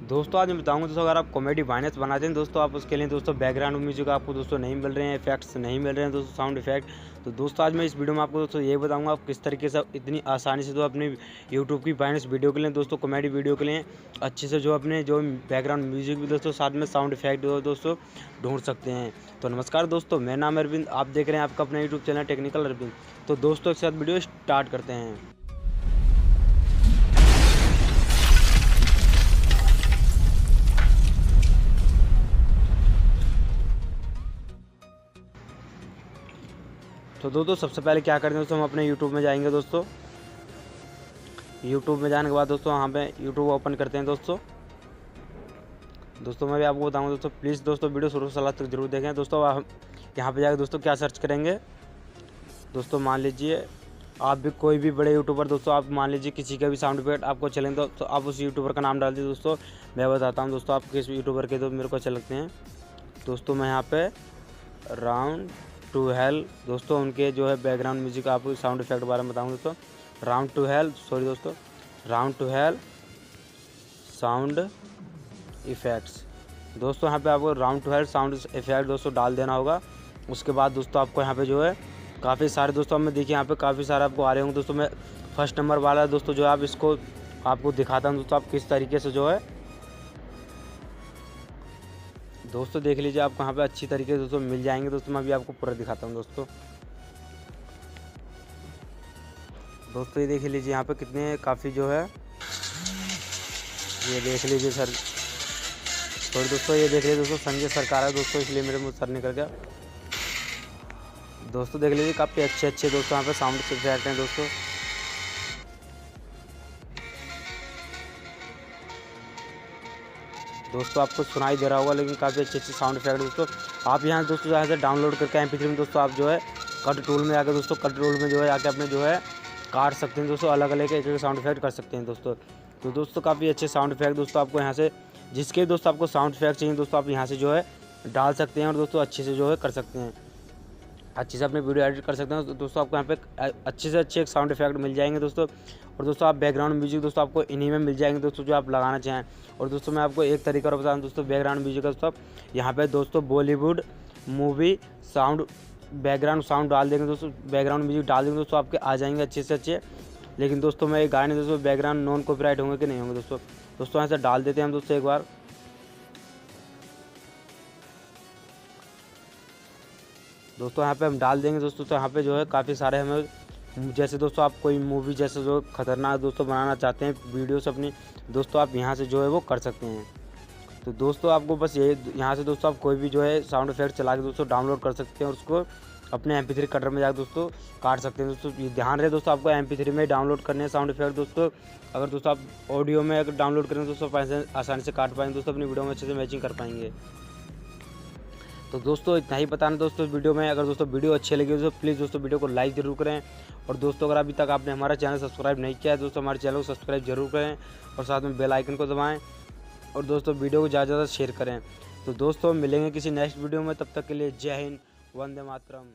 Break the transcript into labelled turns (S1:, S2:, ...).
S1: दोस्तों आज मैं बताऊंगा दोस्तों, अगर आप कॉमेडी वायरस बनाते हैं दोस्तों, आप उसके लिए दोस्तों बैकग्राउंड म्यूजिक आपको दोस्तों नहीं मिल रहे हैं, इफेक्ट्स नहीं मिल रहे हैं दोस्तों, साउंड इफेक्ट। तो दोस्तों आज मैं इस वीडियो में आपको दोस्तों ये बताऊंगा आप किस तरीके से इतनी आसानी से तो अपनी यूट्यूब की वायरस वीडियो के लिए दोस्तों, कॉमेडी वीडियो के लिए अच्छे से जो अपने जो बैकग्राउंड म्यूजिक भी दोस्तों साथ में साउंड इफेक्ट दोस्तों ढूंढ सकते हैं। तो नमस्कार दोस्तों, मेरा नाम है अरविंद, आप देख रहे हैं आपका अपना यूट्यूब चैनल टेक्निकल अरविंद। तो दोस्तों एक साथ वीडियो स्टार्ट करते हैं। तो दोस्तों सबसे पहले क्या करते हैं दोस्तों, हम अपने यूट्यूब में जाएंगे दोस्तों। यूट्यूब में जाने के बाद दोस्तों यहाँ पे यूट्यूब ओपन करते हैं दोस्तों। मैं भी आपको बताऊंगा दोस्तों, प्लीज़ दोस्तों वीडियो शुरू से लास्ट तक जरूर देखें दोस्तों। हम यहाँ पे जाकर दोस्तों क्या सर्च करेंगे दोस्तों, मान लीजिए आप भी कोई भी बड़े यूट्यूबर दोस्तों, आप मान लीजिए किसी का भी साउंड इफेक्ट आपको चलेंगे तो आप उस यूट्यूबर का नाम डाल दीजिए दोस्तों। मैं बताता हूँ दोस्तों आप किस यूट्यूबर के तो मेरे को अच्छे लगते हैं दोस्तों। मैं यहाँ पे राउंड टू हेल दोस्तों, उनके जो है बैकग्राउंड म्यूजिक आपको साउंड इफेक्ट के बारे में बताऊंगा दोस्तों। Round to hell sound effects दोस्तों, यहाँ पे आपको round to hell sound effect दोस्तों डाल देना होगा। उसके बाद दोस्तों आपको यहाँ पे जो है काफ़ी सारे दोस्तों हमें देखिए यहाँ पे काफ़ी सारे आपको आ रहे होंगे दोस्तों। मैं फर्स्ट नंबर वाला दोस्तों जो है आप इसको आपको दिखाता हूँ दोस्तों, आप किस तरीके से जो है दोस्तों देख लीजिए, आपको यहाँ पे अच्छी तरीके से दोस्तों मिल जाएंगे दोस्तों। मैं अभी आपको पूरा दिखाता हूँ दोस्तों। ये देख लीजिए यहाँ पे कितने काफ़ी जो है, ये देख लीजिए सर। और दोस्तों ये देख लीजिए दोस्तों, संजय सरकार है दोस्तों, इसलिए मेरे मुँह सर निकल गया दोस्तों। देख लीजिए काफ़ी अच्छे दोस्तों यहाँ पे साउंड इफेक्ट हैं दोस्तों। आपको सुनाई दे रहा होगा, लेकिन काफ़ी अच्छे साउंड इफेक्ट दोस्तों। आप यहाँ दोस्तों यहाँ से डाउनलोड करके MP3 में दोस्तों आप जो है कट टूल में आकर दोस्तों, कट टूल में जो है आके अपने जो है काट सकते हैं दोस्तों, अलग अलग एक साउंड इफेक्ट कर सकते हैं दोस्तों। तो दोस्तों काफ़ी अच्छे साउंड इफेक्ट दोस्तों आपको यहाँ से, जिसके दोस्तों आपको साउंड इफेक्ट चाहिए दोस्तों, आप यहाँ से जो है डाल सकते हैं और दोस्तों अच्छे से जो है कर सकते हैं, अच्छे से अपने वीडियो एडिट कर सकते हैं। तो दोस्तों आपको यहाँ पे अच्छे से अच्छे साउंड इफेक्ट मिल जाएंगे दोस्तों। और दोस्तों आप बैकग्राउंड म्यूजिक दोस्तों आपको इन्हीं में मिल जाएंगे दोस्तों, जो आप लगाना चाहें। और दोस्तों मैं आपको एक तरीका और बता दूँ दोस्तों, बैकग्राउंड म्यूजिक का दोस्तों आप यहाँ पे दोस्तों Bollywood movie sound background sound डाल देंगे दोस्तों, बैकग्राउंड म्यूजिक डाल देंगे दोस्तों, आपके आ जाएंगे अच्छे से अच्छे। लेकिन दोस्तों मैं ये गाने दोस्तों बैकग्राउंड नॉन कॉपीराइट होंगे कि नहीं होंगे दोस्तों। यहाँ से डाल देते हैं हम दोस्तों एक बार। दोस्तों यहाँ पे हम डाल देंगे दोस्तों। तो यहाँ पे जो है काफ़ी सारे हमें, जैसे दोस्तों आप कोई मूवी जैसे जो खतरनाक दोस्तों बनाना चाहते हैं वीडियोस अपनी दोस्तों, आप यहाँ से जो है वो कर सकते हैं। तो दोस्तों आपको बस ये यहाँ से दोस्तों आप कोई भी जो है साउंड इफेक्ट चला के दोस्तों डाउनलोड कर सकते हैं और उसको अपने MP3 कटर में जाकर दोस्तों काट सकते हैं दोस्तों। ये ध्यान रहे दोस्तों, आपको MP3 में डाउनलोड करने हैं साउंड इफेक्ट दोस्तों। अगर दोस्तों आप ऑडियो में अगर डाउनलोड करेंगे दोस्तों आसानी से काट पाएंगे दोस्तों, अपनी वीडियो में अच्छे से मैचिंग कर पाएंगे। तो दोस्तों इतना ही बताना दोस्तों वीडियो में। अगर दोस्तों वीडियो अच्छी लगी दोस्तों, प्लीज़ दोस्तों वीडियो को लाइक जरूर करें। और दोस्तों अगर अभी तक आपने हमारा चैनल सब्सक्राइब नहीं किया है दोस्तों, हमारे चैनल को सब्सक्राइब जरूर करें और साथ में बेल आइकन को दबाएं। और दोस्तों वीडियो को ज़्यादा से ज़्यादा शेयर करें। तो दोस्तों मिलेंगे किसी नेक्स्ट वीडियो में, तब तक के लिए जय हिंद, वंदे मातरम।